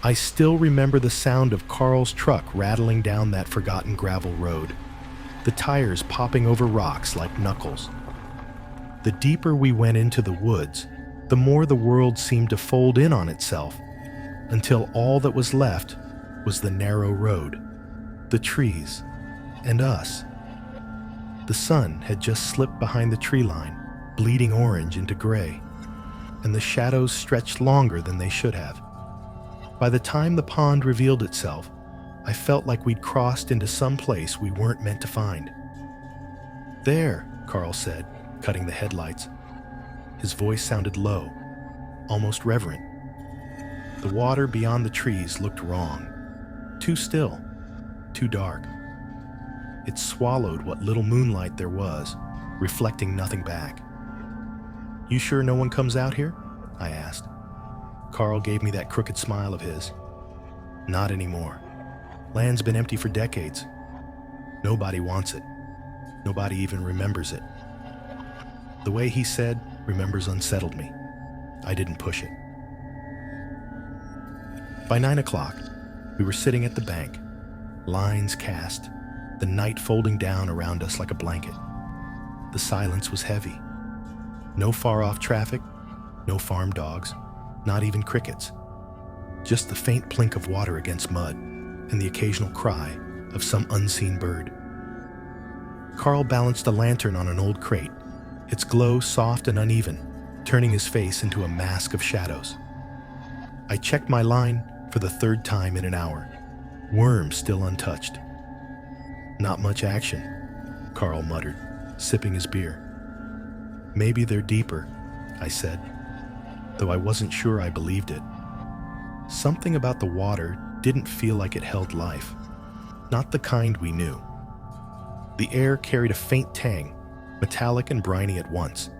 I still remember the sound of Carl's truck rattling down that forgotten gravel road, the tires popping over rocks like knuckles. The deeper we went into the woods, the more the world seemed to fold in on itself, until all that was left was the narrow road, the trees, and us. The sun had just slipped behind the tree line, bleeding orange into gray, and the shadows stretched longer than they should have. By the time the pond revealed itself, I felt like we'd crossed into some place we weren't meant to find. "There," Carl said, cutting the headlights. His voice sounded low, almost reverent. The water beyond the trees looked wrong. Too still, too dark. It swallowed what little moonlight there was, reflecting nothing back. "You sure no one comes out here?" I asked. Carl gave me that crooked smile of his. "Not anymore. Land's been empty for decades. Nobody wants it. Nobody even remembers it." The way he said "remembers" unsettled me. I didn't push it. By 9 o'clock, we were sitting at the bank, lines cast, the night folding down around us like a blanket. The silence was heavy. No far-off traffic, no farm dogs, not even crickets. Just the faint plink of water against mud and the occasional cry of some unseen bird. Carl balanced a lantern on an old crate, its glow soft and uneven, turning his face into a mask of shadows. I checked my line for the third time in an hour. Worms still untouched. "Not much action," Carl muttered, sipping his beer. "Maybe they're deeper," I said, though I wasn't sure I believed it. Something about the water didn't feel like it held life, not the kind we knew. The air carried a faint tang, metallic and briny at once,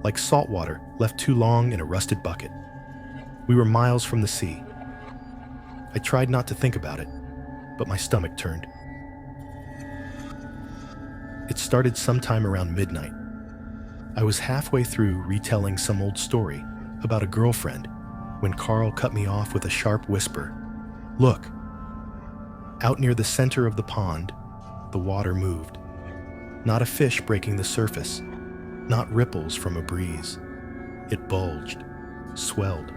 like salt water left too long in a rusted bucket. We were miles from the sea. I tried not to think about it, but my stomach turned. It started sometime around midnight. I was halfway through retelling some old story about a girlfriend when Carl cut me off with a sharp whisper. "Look." Out near the center of the pond, the water moved. Not a fish breaking the surface, not ripples from a breeze. It bulged, swelled,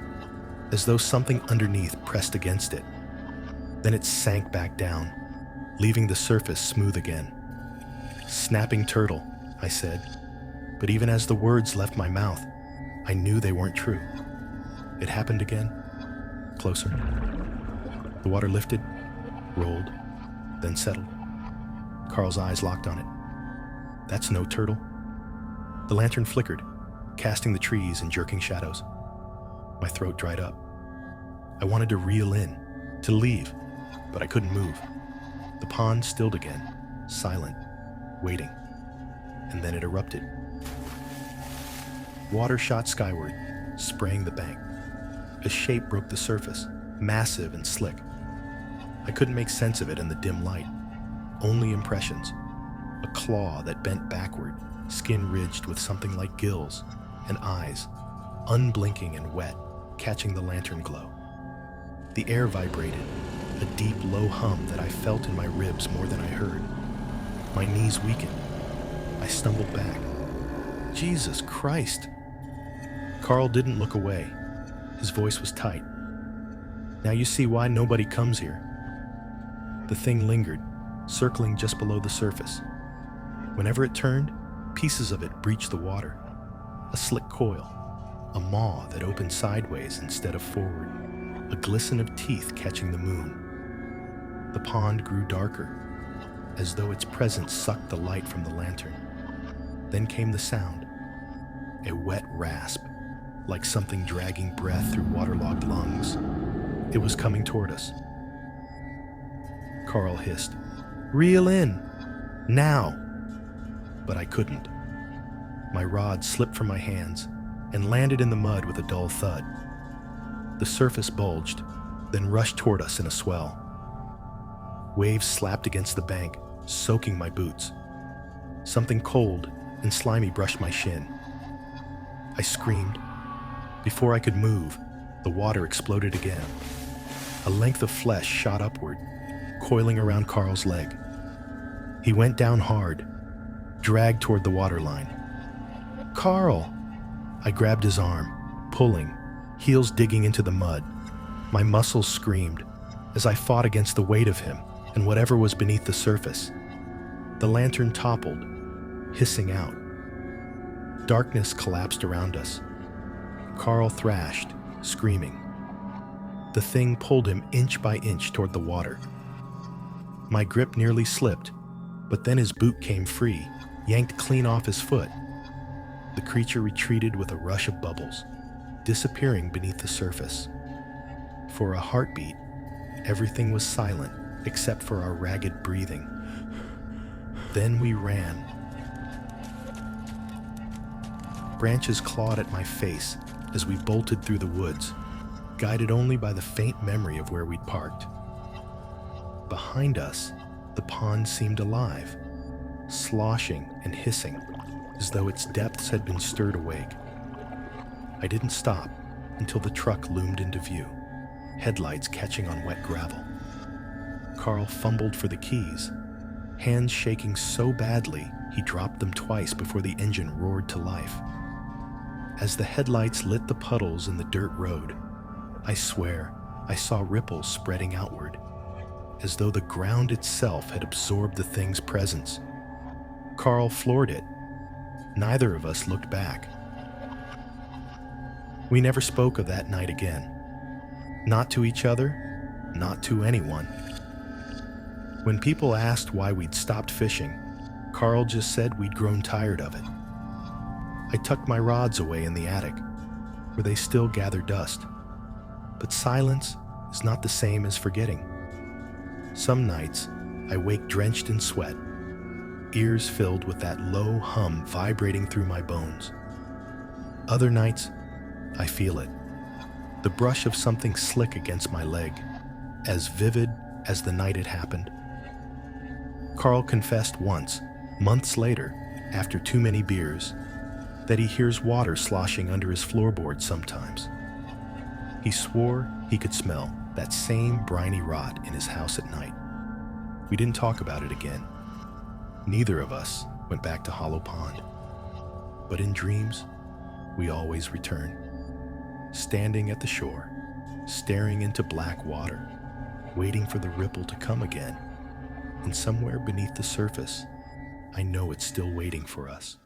as though something underneath pressed against it. Then it sank back down, leaving the surface smooth again. "Snapping turtle," I said, but even as the words left my mouth, I knew they weren't true. It happened again, closer. The water lifted, rolled, then settled. Carl's eyes locked on it. "That's no turtle." The lantern flickered, casting the trees in jerking shadows. My throat dried up. I wanted to reel in, to leave, but I couldn't move. The pond stilled again, silent, waiting, and then it erupted. Water shot skyward, spraying the bank. A shape broke the surface, massive and slick. I couldn't make sense of it in the dim light. Only impressions. A claw that bent backward, skin ridged with something like gills, and eyes, unblinking and wet, catching the lantern glow. The air vibrated, a deep, low hum that I felt in my ribs more than I heard. My knees weakened. I stumbled back. Jesus Christ! Carl didn't look away. His voice was tight. "Now you see why nobody comes here." The thing lingered, circling just below the surface. Whenever it turned, pieces of it breached the water. A slick coil, a maw that opened sideways instead of forward, a glisten of teeth catching the moon. The pond grew darker, as though its presence sucked the light from the lantern. Then came the sound, a wet rasp, like something dragging breath through waterlogged lungs. It was coming toward us. Carl hissed, "Reel in! Now!" But I couldn't. My rod slipped from my hands and landed in the mud with a dull thud. The surface bulged, then rushed toward us in a swell. Waves slapped against the bank, soaking my boots. Something cold and slimy brushed my shin. I screamed. Before I could move, the water exploded again. A length of flesh shot upward, coiling around Carl's leg. He went down hard, dragged toward the waterline. "Carl!" I grabbed his arm, pulling, heels digging into the mud. My muscles screamed as I fought against the weight of him and whatever was beneath the surface. The lantern toppled, hissing out. Darkness collapsed around us. Carl thrashed, screaming. The thing pulled him inch by inch toward the water. My grip nearly slipped, but then his boot came free, yanked clean off his foot. The creature retreated with a rush of bubbles, disappearing beneath the surface. For a heartbeat, everything was silent except for our ragged breathing. Then we ran. Branches clawed at my face as we bolted through the woods, guided only by the faint memory of where we'd parked. Behind us, the pond seemed alive, sloshing and hissing, as though its depths had been stirred awake. I didn't stop until the truck loomed into view, headlights catching on wet gravel. Carl fumbled for the keys, hands shaking so badly he dropped them twice before the engine roared to life. As the headlights lit the puddles in the dirt road, I swear I saw ripples spreading outward, as though the ground itself had absorbed the thing's presence. Carl floored it. Neither of us looked back. We never spoke of that night again. Not to each other, not to anyone. When people asked why we'd stopped fishing, Carl just said we'd grown tired of it. I tucked my rods away in the attic, where they still gather dust. But silence is not the same as forgetting. Some nights, I wake drenched in sweat, ears filled with that low hum vibrating through my bones. Other nights, I feel it, the brush of something slick against my leg, as vivid as the night it happened. Carl confessed once, months later, after too many beers, that he hears water sloshing under his floorboards sometimes. He swore he could smell that same briny rot in his house at night. We didn't talk about it again. Neither of us went back to Hollow Pond. But in dreams, we always return. Standing at the shore, staring into black water, waiting for the ripple to come again. And somewhere beneath the surface, I know it's still waiting for us.